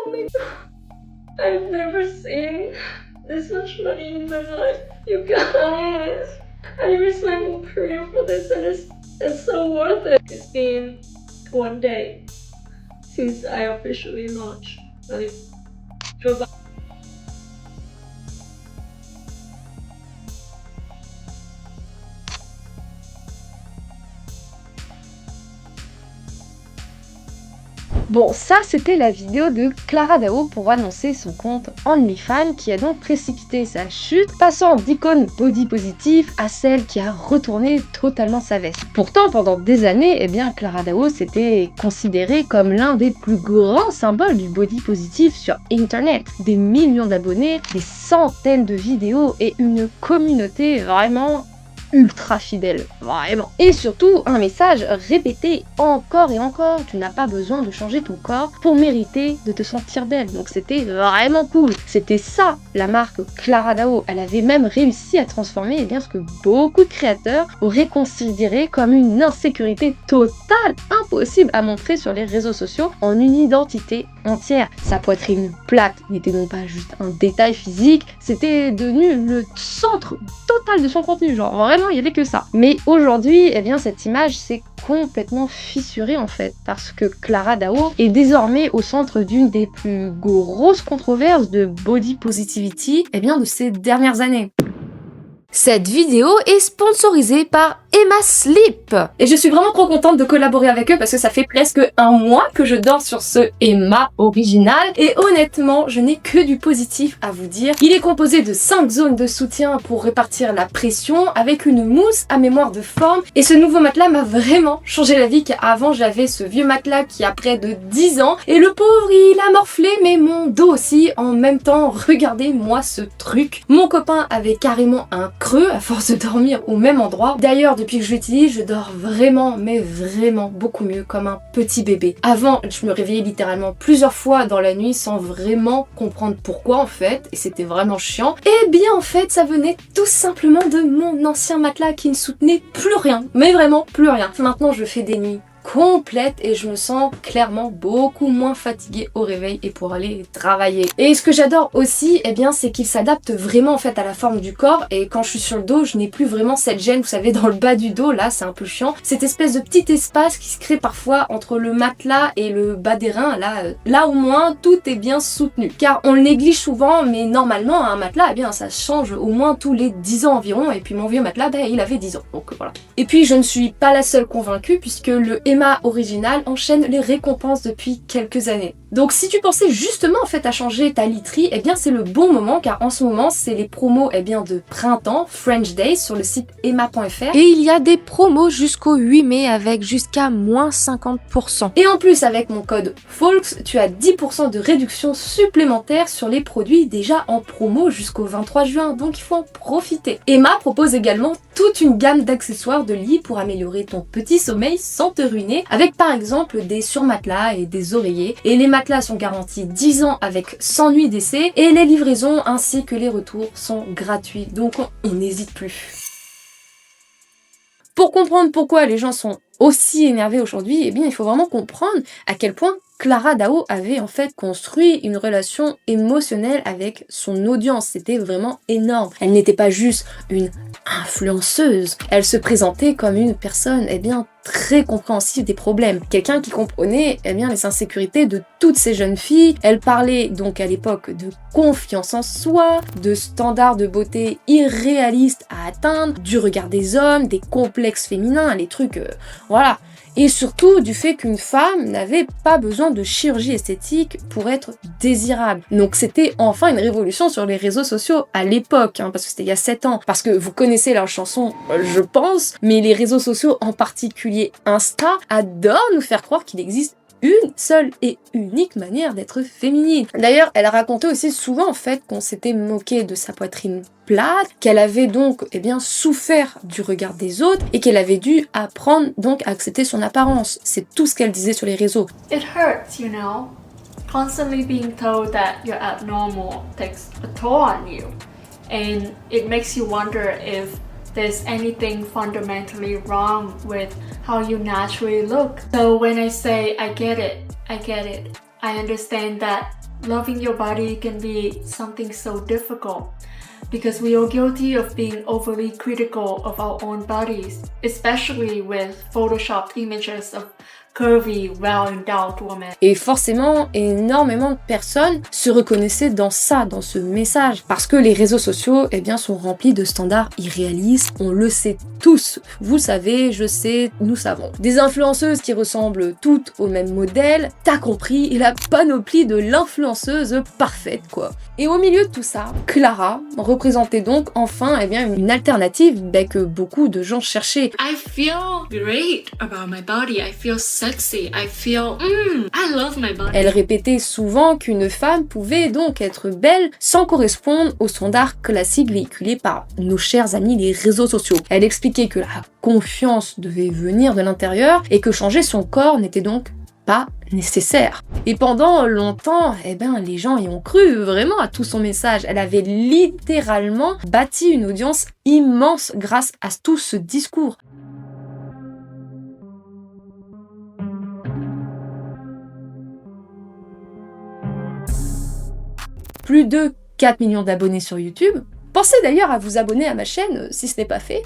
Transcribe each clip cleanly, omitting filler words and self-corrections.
Oh my god. I've never seen this much money in my life. You guys. I resigned my career for this and it's so worth it. It's been 1 day since I officially launched my job. Bon, ça c'était la vidéo de Clara Dao pour annoncer son compte OnlyFans qui a donc précipité sa chute, passant d'icône body positive à celle qui a retourné totalement sa veste. Pourtant, pendant des années, eh bien, Clara Dao s'était considérée comme l'un des plus grands symboles du body positive sur Internet. Des millions d'abonnés, des centaines de vidéos et une communauté vraiment ultra fidèle, vraiment. Et surtout, un message répété encore et encore, tu n'as pas besoin de changer ton corps pour mériter de te sentir belle. Donc c'était vraiment cool. C'était ça, la marque Clara Dao. Elle avait même réussi à transformer eh bien, ce que beaucoup de créateurs auraient considéré comme une insécurité totale, impossible à montrer sur les réseaux sociaux, en une identité entière. Sa poitrine plate n'était donc pas juste un détail physique, c'était devenu le centre total de son contenu, genre vraiment il n'y avait que ça. Mais aujourd'hui, eh bien cette image s'est complètement fissurée en fait, parce que Clara Dao est désormais au centre d'une des plus grosses controverses de body positivity eh bien, de ces dernières années. Cette vidéo est sponsorisée par Emma Sleep. Et je suis vraiment trop contente de collaborer avec eux parce que ça fait presque 1 mois que je dors sur ce Emma original. Et honnêtement, je n'ai que du positif à vous dire. Il est composé de 5 zones de soutien pour répartir la pression avec une mousse à mémoire de forme. Et ce nouveau matelas m'a vraiment changé la vie car avant j'avais ce vieux matelas qui a près de 10 ans. Et le pauvre il a morflé mais mon dos aussi en même temps. Regardez-moi ce truc. Mon copain avait carrément un creux à force de dormir au même endroit. D'ailleurs, depuis que je l'utilise, je dors vraiment, mais vraiment beaucoup mieux, comme un petit bébé. Avant, je me réveillais littéralement plusieurs fois dans la nuit sans vraiment comprendre pourquoi en fait, et c'était vraiment chiant. Et bien en fait, ça venait tout simplement de mon ancien matelas qui ne soutenait plus rien, mais vraiment plus rien. Maintenant, je fais des nuits complète et je me sens clairement beaucoup moins fatiguée au réveil et pour aller travailler. Et ce que j'adore aussi, eh bien, c'est qu'il s'adapte vraiment en fait à la forme du corps et quand je suis sur le dos, je n'ai plus vraiment cette gêne, vous savez, dans le bas du dos, là, c'est un peu chiant. Cette espèce de petit espace qui se crée parfois entre le matelas et le bas des reins, là au moins, tout est bien soutenu. Car on le néglige souvent, mais normalement, un matelas, eh bien, ça change au moins tous les 10 ans environ et puis mon vieux matelas, ben, il avait 10 ans, donc voilà. Et puis, je ne suis pas la seule convaincue puisque le Emma original enchaîne les récompenses depuis quelques années. Donc si tu pensais justement en fait à changer ta literie, eh bien c'est le bon moment car en ce moment c'est les promos eh bien de printemps, French Days sur le site emma.fr et il y a des promos jusqu'au 8 mai avec jusqu'à moins 50%. Et en plus avec mon code FOLKS, tu as 10% de réduction supplémentaire sur les produits déjà en promo jusqu'au 23 juin, donc il faut en profiter. Emma propose également toute une gamme d'accessoires de lit pour améliorer ton petit sommeil sans te ruiner, avec par exemple des surmatelas et des oreillers. Et les matelas sont garantis 10 ans avec 100 nuits d'essai et les livraisons ainsi que les retours sont gratuits, donc on n'hésite plus. Pour comprendre pourquoi les gens sont aussi énervés aujourd'hui, eh bien il faut vraiment comprendre à quel point Clara Dao avait en fait construit une relation émotionnelle avec son audience. C'était vraiment énorme. Elle n'était pas juste une influenceuse. Elle se présentait comme une personne, eh bien, très compréhensive des problèmes. Quelqu'un qui comprenait, eh bien, les insécurités de toutes ces jeunes filles. Elle parlait donc à l'époque de confiance en soi, de standards de beauté irréalistes à atteindre, du regard des hommes, des complexes féminins, les trucs, voilà. Et surtout du fait qu'une femme n'avait pas besoin de chirurgie esthétique pour être désirable. Donc c'était enfin une révolution sur les réseaux sociaux à l'époque, parce que c'était il y a 7 ans. Parce que vous connaissez leur chanson, je pense, mais les réseaux sociaux, en particulier Insta, adorent nous faire croire qu'il existe une seule et unique manière d'être féminine. D'ailleurs, elle racontait aussi souvent en fait qu'on s'était moqué de sa poitrine plate, qu'elle avait donc eh bien souffert du regard des autres et qu'elle avait dû apprendre donc à accepter son apparence. C'est tout ce qu'elle disait sur les réseaux. It hurts, you know. Constantly being told that you're abnormal takes a toll on you. And it makes you wonder if there's anything fundamentally wrong with how you naturally look. So when I say I get it, I understand that loving your body can be something so difficult because we are guilty of being overly critical of our own bodies, especially with photoshopped images of curvy, well-endowed women. Et forcément, énormément de personnes se reconnaissaient dans ça, dans ce message, parce que les réseaux sociaux, eh bien, sont remplis de standards irréalistes. On le sait tous. Vous savez, je sais, nous savons. Des influenceuses qui ressemblent toutes au même modèle, t'as compris, la panoplie de l'influenceuse parfaite, quoi. Et au milieu de tout ça, Clara représentait donc enfin, eh bien, une alternative que beaucoup de gens cherchaient. I feel great about my body. I feel sexy. I feel, I love my body. Elle répétait souvent qu'une femme pouvait donc être belle sans correspondre aux standards classiques véhiculés par nos chers amis les réseaux sociaux. Elle expliquait que la confiance devait venir de l'intérieur et que changer son corps n'était donc pas nécessaire. Et pendant longtemps, eh ben, les gens y ont cru vraiment à tout son message. Elle avait littéralement bâti une audience immense grâce à tout ce discours. Plus de 4 millions d'abonnés sur YouTube. Pensez d'ailleurs à vous abonner à ma chaîne si ce n'est pas fait.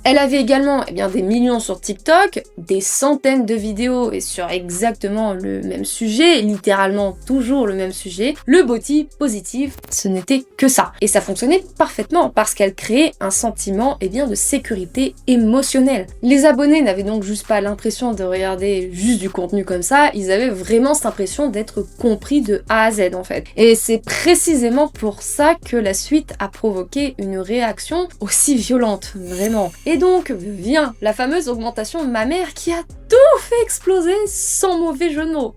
Elle avait également des millions sur TikTok, des centaines de vidéos et sur exactement le même sujet, littéralement toujours le même sujet, le body positive, ce n'était que ça. Et ça fonctionnait parfaitement parce qu'elle créait un sentiment de sécurité émotionnelle. Les abonnés n'avaient donc juste pas l'impression de regarder juste du contenu comme ça, ils avaient vraiment cette impression d'être compris de A à Z en fait. Et c'est précisément pour ça que la suite a provoquer une réaction aussi violente, vraiment. Et donc vient la fameuse augmentation mammaire qui a tout fait exploser sans mauvais jeu de mots.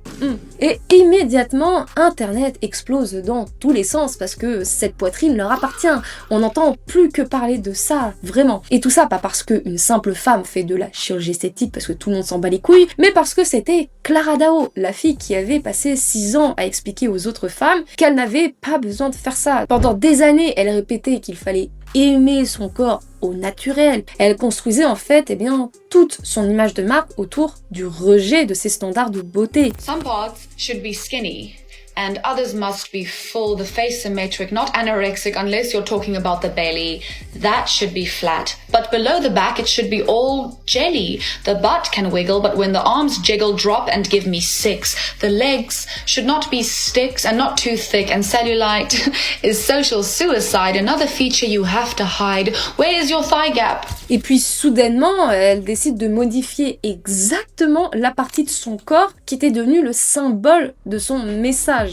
Et immédiatement, Internet explose dans tous les sens parce que cette poitrine leur appartient. On n'entend plus que parler de ça, vraiment. Et tout ça, pas parce qu'une simple femme fait de la chirurgie esthétique parce que tout le monde s'en bat les couilles, mais parce que c'était Clara Dao, la fille qui avait passé 6 ans à expliquer aux autres femmes qu'elle n'avait pas besoin de faire ça. Pendant des années, elle répétait qu'il fallait aimer son corps au naturel. Elle construisait en fait toute son image de marque autour du rejet de ces standards de beauté. Some parts should be skinny and others must be full, the face symmetric, not anorexic unless you're talking about the belly. That should be flat. But below the back it should be all jelly. The butt can wiggle, but when the arms jiggle, drop and give me 6. The legs should not be sticks and not too thick, and cellulite is social suicide, another feature you have to hide. Where is your thigh gap? Et puis soudainement, elle décide de modifier exactement la partie de son corps qui était devenue le symbole de son message.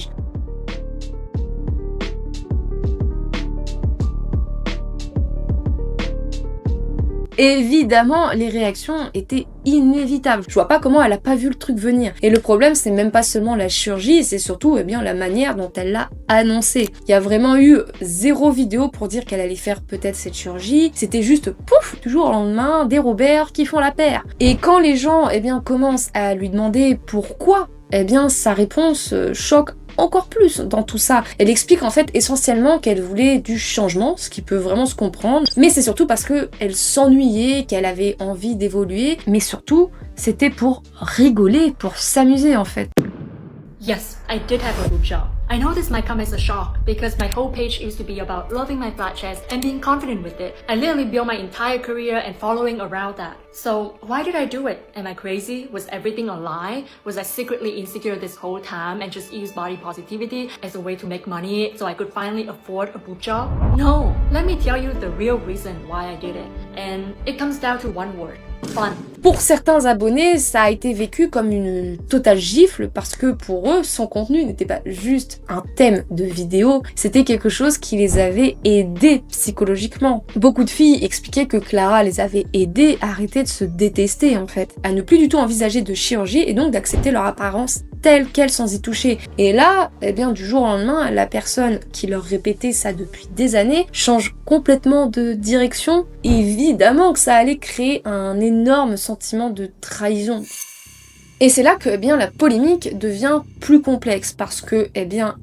Évidemment, les réactions étaient inévitables. Je vois pas comment elle a pas vu le truc venir. Et le problème, c'est même pas seulement la chirurgie, c'est surtout la manière dont elle l'a annoncé. Il y a vraiment eu 0 vidéo pour dire qu'elle allait faire peut-être cette chirurgie. C'était juste pouf, du jour au lendemain, des Robert qui font la paire. Et quand les gens commencent à lui demander pourquoi, sa réponse choque encore plus dans tout ça. Elle explique en fait essentiellement qu'elle voulait du changement, ce qui peut vraiment se comprendre, mais c'est surtout parce que elle s'ennuyait, qu'elle avait envie d'évoluer, mais surtout c'était pour rigoler, pour s'amuser en fait. Yes, I did have a boob job. I know this might come as a shock because my whole page used to be about loving my flat chest and being confident with it. I literally built my entire career and following around that. So why did I do it? Am I crazy? Was everything a lie? Was I secretly insecure this whole time and just use body positivity as a way to make money so I could finally afford a boob job? No, let me tell you the real reason why I did it. And it comes down to one word. Fun. Pour certains abonnés, ça a été vécu comme une totale gifle parce que pour eux, son contenu n'était pas juste un thème de vidéo, c'était quelque chose qui les avait aidés psychologiquement. Beaucoup de filles expliquaient que Clara les avait aidés à arrêter de se détester en fait, à ne plus du tout envisager de chirurgie et donc d'accepter leur apparence telle qu'elle sans y toucher. Et là, du jour au lendemain, la personne qui leur répétait ça depuis des années change complètement de direction. Évidemment que ça allait créer un énorme sentiment de trahison. Et c'est là que la polémique devient plus complexe parce que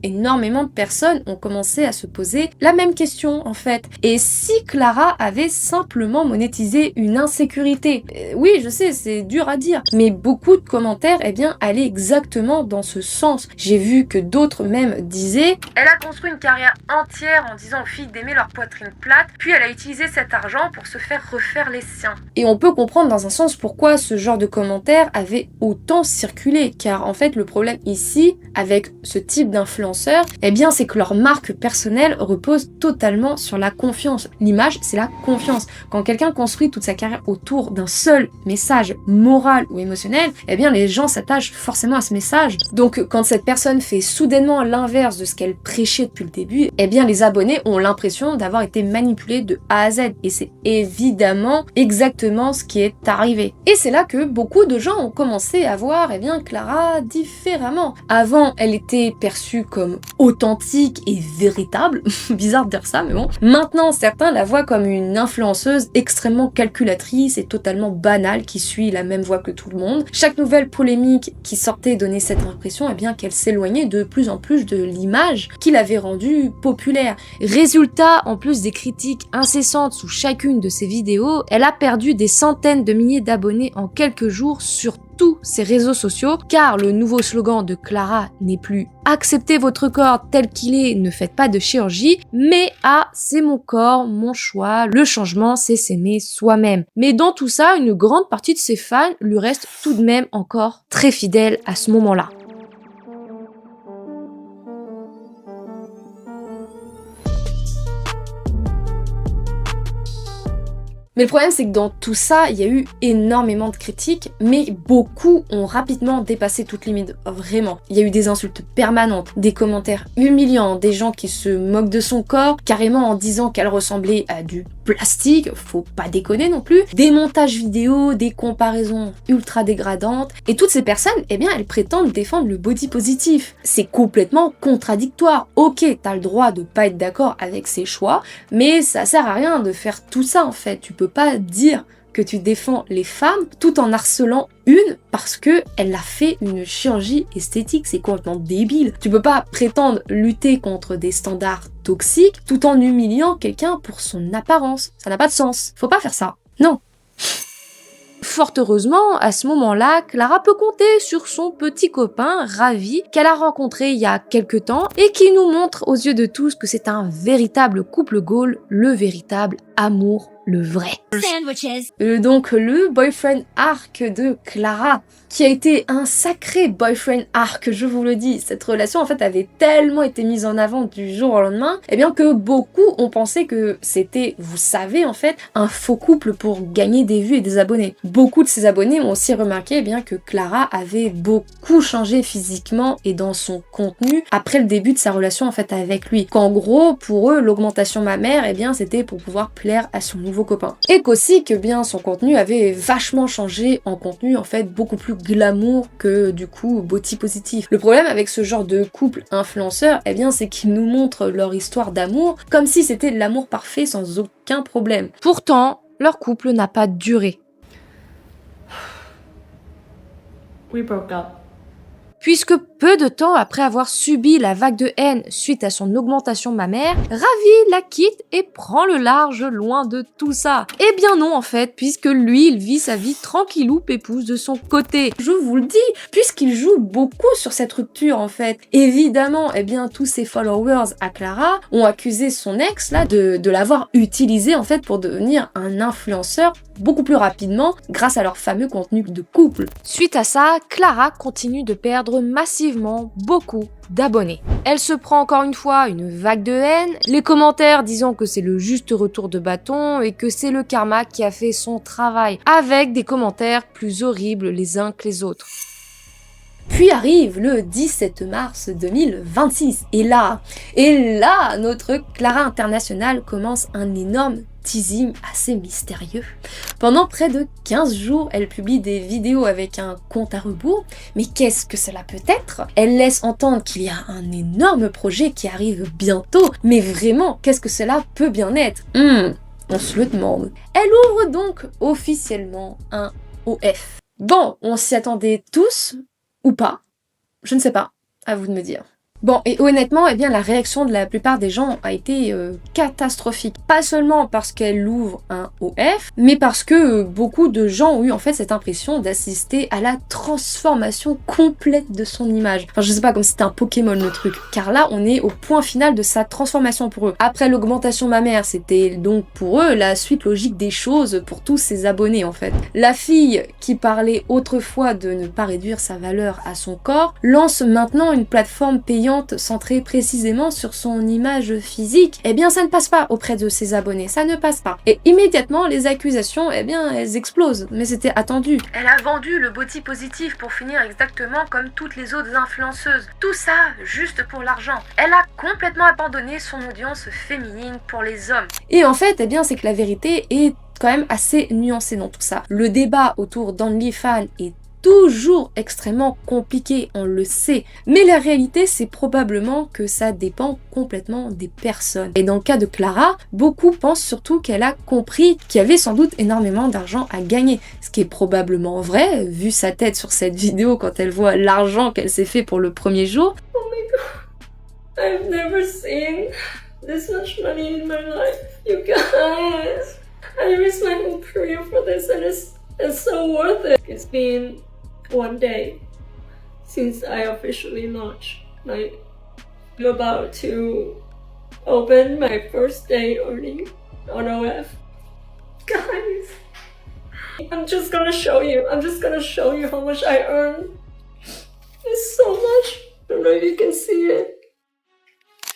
énormément de personnes ont commencé à se poser la même question en fait. Et si Clara avait simplement monétisé une insécurité? Oui, je sais, c'est dur à dire, mais beaucoup de commentaires allaient exactement dans ce sens. J'ai vu que d'autres même disaient « Elle a construit une carrière entière en disant aux filles d'aimer leur poitrine plate, puis elle a utilisé cet argent pour se faire refaire les siens. » Et on peut comprendre dans un sens pourquoi ce genre de commentaires avait autant circulé, car en fait le problème ici, avec ce type d'influenceurs, c'est que leur marque personnelle repose totalement sur la confiance. L'image, c'est la confiance. Quand quelqu'un construit toute sa carrière autour d'un seul message moral ou émotionnel, les gens s'attachent forcément à ce message. Donc quand cette personne fait soudainement l'inverse de ce qu'elle prêchait depuis le début, les abonnés ont l'impression d'avoir été manipulés de A à Z. Et c'est évidemment exactement ce qui est arrivé. Et c'est là que beaucoup de gens ont commencé à voir Clara différemment. Avant, elle était perçue comme authentique et véritable. Bizarre de dire ça, mais bon. Maintenant, certains la voient comme une influenceuse extrêmement calculatrice et totalement banale qui suit la même voie que tout le monde. Chaque nouvelle polémique qui sortait donnait cette impression qu'elle s'éloignait de plus en plus de l'image qui l'avait rendue populaire. Résultat, en plus des critiques incessantes sous chacune de ses vidéos, elle a perdu des centaines de milliers d'abonnés en quelques jours sur tous ses réseaux sociaux, car le nouveau slogan de Clara n'est plus « Acceptez votre corps tel qu'il est, ne faites pas de chirurgie », mais « Ah, c'est mon corps, mon choix, le changement, c'est s'aimer soi-même ». Mais dans tout ça, une grande partie de ses fans lui restent tout de même encore très fidèles à ce moment-là. Mais le problème, c'est que dans tout ça, il y a eu énormément de critiques, mais beaucoup ont rapidement dépassé toute limite, vraiment. Il y a eu des insultes permanentes, des commentaires humiliants, des gens qui se moquent de son corps, carrément en disant qu'elle ressemblait à du plastique, faut pas déconner non plus, des montages vidéo, des comparaisons ultra dégradantes, et toutes ces personnes, elles prétendent défendre le body positif. C'est complètement contradictoire. Ok, t'as le droit de pas être d'accord avec ses choix, mais ça sert à rien de faire tout ça en fait. Tu peux pas dire que tu défends les femmes tout en harcelant une parce que elle a fait une chirurgie esthétique. C'est complètement débile. Tu peux pas prétendre lutter contre des standards toxiques tout en humiliant quelqu'un pour son apparence. Ça n'a pas de sens. Faut pas faire ça. Non. Fort heureusement, à ce moment-là, Clara peut compter sur son petit copain, Ravi, qu'elle a rencontré il y a quelques temps et qui nous montre aux yeux de tous que c'est un véritable couple goal, le véritable amour, le vrai. Sandwiches. Donc le boyfriend arc de Clara, qui a été un sacré boyfriend arc, je vous le dis. Cette relation en fait avait tellement été mise en avant du jour au lendemain, que beaucoup ont pensé que c'était, vous savez en fait, un faux couple pour gagner des vues et des abonnés. Beaucoup de ces abonnés ont aussi remarqué que Clara avait beaucoup changé physiquement et dans son contenu après le début de sa relation en fait avec lui. Qu'en gros, pour eux, l'augmentation mammaire, c'était pour pouvoir plaire à son nouveau copain. Et qu'aussi que son contenu avait vachement changé en contenu en fait beaucoup plus glamour que du coup body positif. Le problème avec ce genre de couple influenceur, c'est qu'ils nous montrent leur histoire d'amour comme si c'était de l'amour parfait sans aucun problème. Pourtant, leur couple n'a pas duré. We broke up. Puisque peu de temps après avoir subi la vague de haine suite à son augmentation mammaire, Ravi la quitte et prend le large loin de tout ça. Eh bien non en fait, puisque lui il vit sa vie tranquillou pépouze de son côté. Je vous le dis, puisqu'il joue beaucoup sur cette rupture en fait. Évidemment, tous ses followers à Clara ont accusé son ex là de l'avoir utilisé en fait pour devenir un influenceur beaucoup plus rapidement grâce à leur fameux contenu de couple. Suite à ça, Clara continue de perdre massivement beaucoup d'abonnés. Elle se prend encore une fois une vague de haine, les commentaires disant que c'est le juste retour de bâton et que c'est le karma qui a fait son travail, avec des commentaires plus horribles les uns que les autres. Puis arrive le 17 mars 2026, et là, notre Clara International commence un énorme teasing assez mystérieux. Pendant près de 15 jours, elle publie des vidéos avec un compte à rebours, mais qu'est-ce que cela peut être? Elle laisse entendre qu'il y a un énorme projet qui arrive bientôt, mais vraiment, qu'est-ce que cela peut bien être? On se le demande. Elle ouvre donc officiellement un OF. Bon, on s'y attendait tous, ou pas, je ne sais pas, à vous de me dire. Bon, et honnêtement, eh bien, la réaction de la plupart des gens a été catastrophique. Pas seulement parce qu'elle ouvre un OF, mais parce que beaucoup de gens ont eu en fait cette impression d'assister à la transformation complète de son image. Enfin, je sais pas, comme si c'était un Pokémon le truc. Car là, on est au point final de sa transformation pour eux. Après l'augmentation mammaire, c'était donc pour eux la suite logique des choses pour tous ses abonnés en fait. La fille qui parlait autrefois de ne pas réduire sa valeur à son corps, lance maintenant une plateforme payante centrée précisément sur son image physique, eh bien ça ne passe pas auprès de ses abonnés, ça ne passe pas. Et immédiatement les accusations, eh bien elles explosent, mais c'était attendu. Elle a vendu le body positif pour finir exactement comme toutes les autres influenceuses. Tout ça juste pour l'argent. Elle a complètement abandonné son audience féminine pour les hommes. Et en fait, eh bien c'est que la vérité est quand même assez nuancée dans tout ça. Le débat autour d'OnlyFans est toujours extrêmement compliqué, on le sait. Mais la réalité, c'est probablement que ça dépend complètement des personnes. Et dans le cas de Clara, beaucoup pensent surtout qu'elle a compris qu'il y avait sans doute énormément d'argent à gagner. Ce qui est probablement vrai, vu sa tête sur cette vidéo quand elle voit l'argent qu'elle s'est fait pour le premier jour. Oh my god, I've never seen this much money in my life, you guys. I risked my whole career for this and it's so worth it. It's been one day since I officially launched. I'm about to open my first day earning on OF. Guys, I'm just gonna show you how much I earn. It's so much. I don't know if you can see it.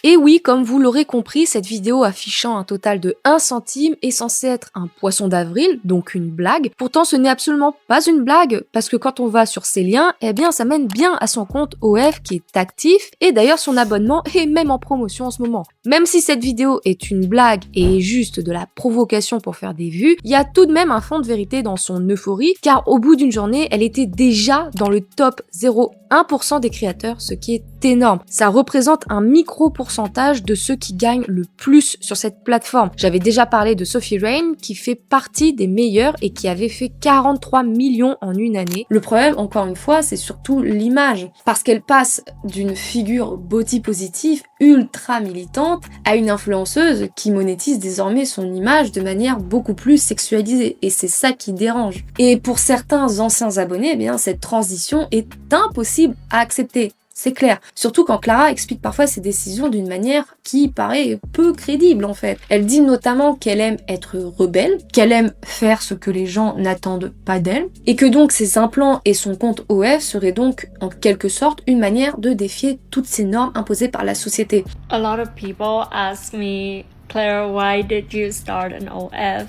Et oui, comme vous l'aurez compris, cette vidéo affichant un total de 1 centime est censée être un poisson d'avril, donc une blague. Pourtant, ce n'est absolument pas une blague, parce que quand on va sur ces liens, eh bien ça mène bien à son compte OF qui est actif, et d'ailleurs son abonnement est même en promotion en ce moment. Même si cette vidéo est une blague et juste de la provocation pour faire des vues, il y a tout de même un fond de vérité dans son euphorie, car au bout d'une journée, elle était déjà dans le top 0,1% des créateurs, ce qui est énorme. Ça représente un micro pourcentage de ceux qui gagnent le plus sur cette plateforme. J'avais déjà parlé de Sophie Rain qui fait partie des meilleurs et qui avait fait 43 millions en une année. Le problème, encore une fois, c'est surtout l'image. Parce qu'elle passe d'une figure body positive ultra militante à une influenceuse qui monétise désormais son image de manière beaucoup plus sexualisée. Et c'est ça qui dérange. Et pour certains anciens abonnés, eh bien, cette transition est impossible à accepter. C'est clair. Surtout quand Clara explique parfois ses décisions d'une manière qui paraît peu crédible en fait. Elle dit notamment qu'elle aime être rebelle, qu'elle aime faire ce que les gens n'attendent pas d'elle, et que donc ses implants et son compte OF seraient donc en quelque sorte une manière de défier toutes ces normes imposées par la société. A lot of people ask me, Claire, why did you start an OF?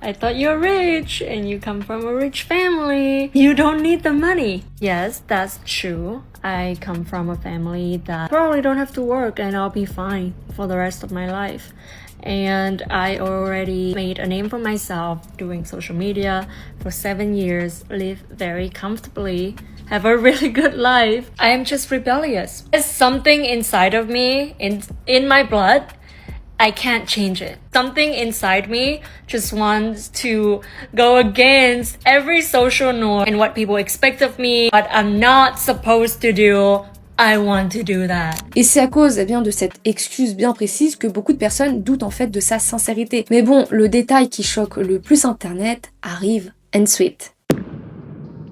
I thought you're rich and you come from a rich family. You don't need the money. Yes, that's true. I come from a family that probably don't have to work and I'll be fine for the rest of my life. And I already made a name for myself doing social media for 7 years, live very comfortably, have a really good life. I am just rebellious. There's something inside of me, in my blood. I can't change it. Something inside me just wants to go against every social norm and what people expect of me, what I'm not supposed to do. I want to do that. Et c'est à cause de cette excuse bien précise que beaucoup de personnes doutent en fait de sa sincérité. Mais bon, le détail qui choque le plus internet arrive ensuite.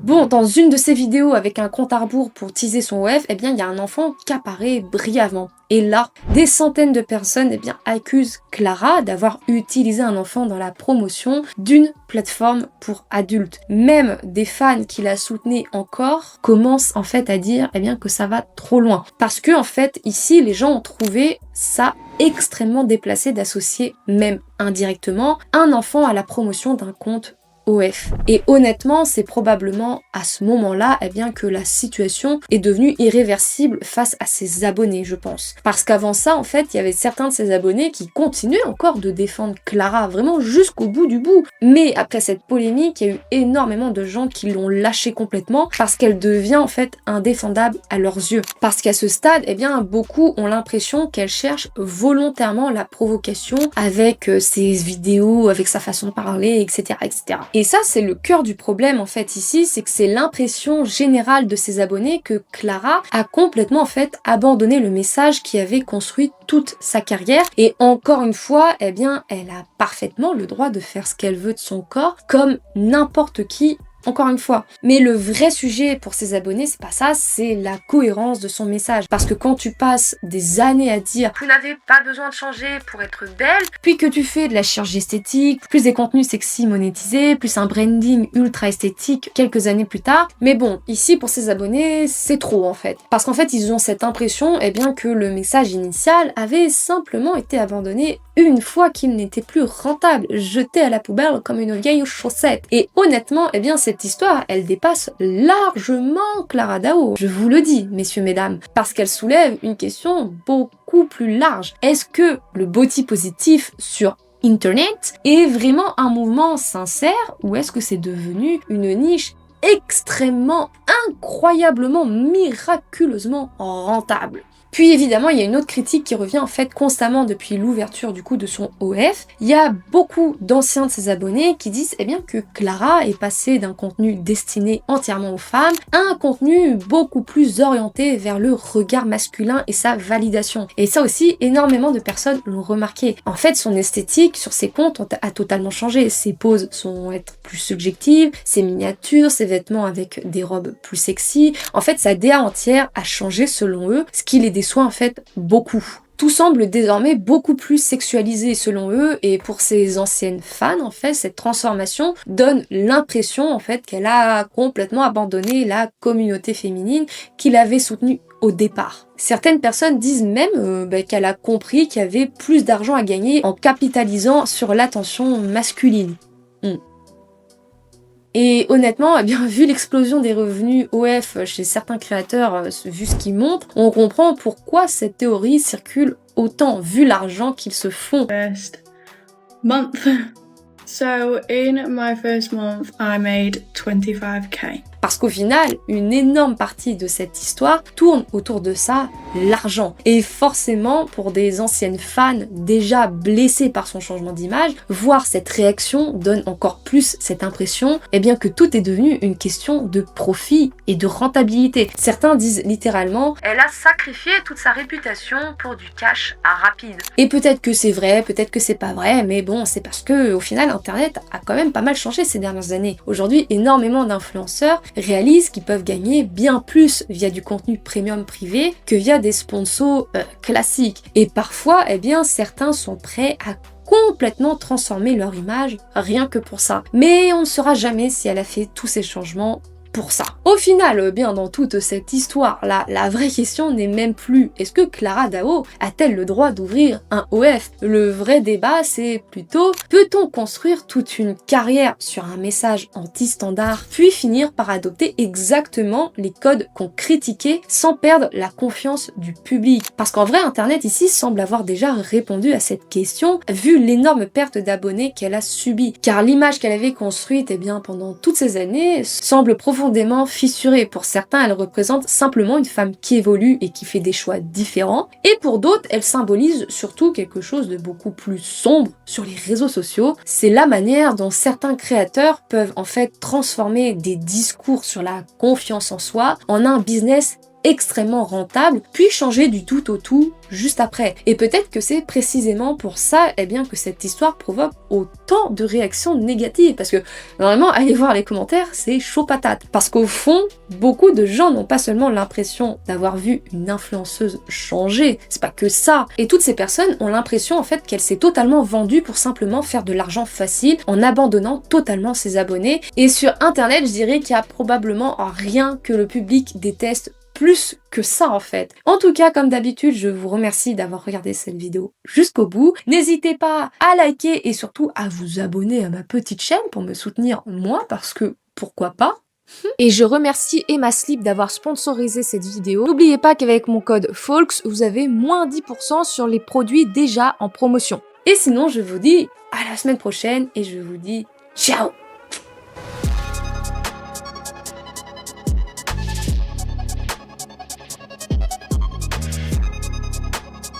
Bon, dans une de ces vidéos avec un compte à rebours pour teaser son OF, il y a un enfant qui apparaît brièvement. Et là, des centaines de personnes accusent Clara d'avoir utilisé un enfant dans la promotion d'une plateforme pour adultes. Même des fans qui la soutenaient encore commencent en fait à dire que ça va trop loin. Parce que en fait, ici, les gens ont trouvé ça extrêmement déplacé d'associer, même indirectement, un enfant à la promotion d'un compte OF. Et honnêtement, c'est probablement à ce moment-là que la situation est devenue irréversible face à ses abonnés, je pense. Parce qu'avant ça, en fait, il y avait certains de ses abonnés qui continuaient encore de défendre Clara, vraiment jusqu'au bout du bout. Mais après cette polémique, il y a eu énormément de gens qui l'ont lâchée complètement parce qu'elle devient en fait indéfendable à leurs yeux. Parce qu'à ce stade, beaucoup ont l'impression qu'elle cherche volontairement la provocation avec ses vidéos, avec sa façon de parler, etc., etc. Et ça, c'est le cœur du problème en fait ici, c'est que c'est l'impression générale de ses abonnés que Clara a complètement en fait abandonné le message qui avait construit toute sa carrière. Et encore une fois, eh bien, elle a parfaitement le droit de faire ce qu'elle veut de son corps, comme n'importe qui. Encore une fois. Mais le vrai sujet pour ses abonnés, c'est pas ça, c'est la cohérence de son message. Parce que quand tu passes des années à dire « Vous n'avez pas besoin de changer pour être belle », puis que tu fais de la chirurgie esthétique, plus des contenus sexy monétisés, plus un branding ultra esthétique quelques années plus tard. Mais bon, ici pour ses abonnés, c'est trop en fait. Parce qu'en fait, ils ont cette impression eh bien, que le message initial avait simplement été abandonné une fois qu'il n'était plus rentable, jeté à la poubelle comme une vieille chaussette. Et honnêtement, eh bien, cette histoire, elle dépasse largement Clara Dao. Je vous le dis, messieurs, mesdames, parce qu'elle soulève une question beaucoup plus large. Est-ce que le body positif sur Internet est vraiment un mouvement sincère ou est-ce que c'est devenu une niche extrêmement, incroyablement, miraculeusement rentable? Puis évidemment, il y a une autre critique qui revient en fait constamment depuis l'ouverture du coup de son OF. Il y a beaucoup d'anciens de ses abonnés qui disent eh bien que Clara est passée d'un contenu destiné entièrement aux femmes à un contenu beaucoup plus orienté vers le regard masculin et sa validation. Et ça aussi, énormément de personnes l'ont remarqué. En fait, son esthétique sur ses comptes a totalement changé. Ses poses sont être plus subjectives, ses miniatures, ses vêtements avec des robes plus sexy. En fait, sa DA entière a changé selon eux, ce qui les déçoit en fait beaucoup. Tout semble désormais beaucoup plus sexualisé selon eux et pour ses anciennes fans en fait cette transformation donne l'impression en fait qu'elle a complètement abandonné la communauté féminine qu'il avait soutenue au départ. Certaines personnes disent même qu'elle a compris qu'il y avait plus d'argent à gagner en capitalisant sur l'attention masculine. Et honnêtement, eh bien, vu l'explosion des revenus OF chez certains créateurs, vu ce qui montre, on comprend pourquoi cette théorie circule autant, vu l'argent qu'ils se font. First month. So in my first month, I made 25k. Parce qu'au final, une énorme partie de cette histoire tourne autour de ça, l'argent. Et forcément, pour des anciennes fans déjà blessées par son changement d'image, voir cette réaction donne encore plus cette impression eh bien, que tout est devenu une question de profit et de rentabilité. Certains disent littéralement « Elle a sacrifié toute sa réputation pour du cash rapide ». Et peut-être que c'est vrai, peut-être que c'est pas vrai, mais bon, c'est parce que au final, Internet a quand même pas mal changé ces dernières années. Aujourd'hui, énormément d'influenceurs réalisent qu'ils peuvent gagner bien plus via du contenu premium privé que via des sponsors classiques. Et parfois, eh bien, certains sont prêts à complètement transformer leur image rien que pour ça. Mais on ne saura jamais si elle a fait tous ces changements pour ça. Au final, bien dans toute cette histoire-là, la vraie question n'est même plus est-ce que Clara Dao a-t-elle le droit d'ouvrir un OF? Le vrai débat, c'est plutôt peut-on construire toute une carrière sur un message anti-standard, puis finir par adopter exactement les codes qu'on critiquait sans perdre la confiance du public? Parce qu'en vrai, Internet ici semble avoir déjà répondu à cette question, vu l'énorme perte d'abonnés qu'elle a subie. Car l'image qu'elle avait construite eh bien, pendant toutes ces années semble profondément fissurée. Pour certains, elle représente simplement une femme qui évolue et qui fait des choix différents. Et pour d'autres, elle symbolise surtout quelque chose de beaucoup plus sombre sur les réseaux sociaux. C'est la manière dont certains créateurs peuvent en fait transformer des discours sur la confiance en soi en un business extrêmement rentable, puis changer du tout au tout juste après. Et peut-être que c'est précisément pour ça eh bien, que cette histoire provoque autant de réactions négatives, parce que normalement, allez voir les commentaires, c'est chaud patate. Parce qu'au fond, beaucoup de gens n'ont pas seulement l'impression d'avoir vu une influenceuse changer, c'est pas que ça. Et toutes ces personnes ont l'impression en fait qu'elle s'est totalement vendue pour simplement faire de l'argent facile en abandonnant totalement ses abonnés. Et sur Internet, je dirais qu'il y a probablement rien que le public déteste plus que ça en fait. En tout cas, comme d'habitude, je vous remercie d'avoir regardé cette vidéo jusqu'au bout. N'hésitez pas à liker et surtout à vous abonner à ma petite chaîne pour me soutenir moi, parce que pourquoi pas. Et je remercie Emma Sleep d'avoir sponsorisé cette vidéo. N'oubliez pas qu'avec mon code FOLKS, vous avez moins 10% sur les produits déjà en promotion. Et sinon, je vous dis à la semaine prochaine et je vous dis ciao!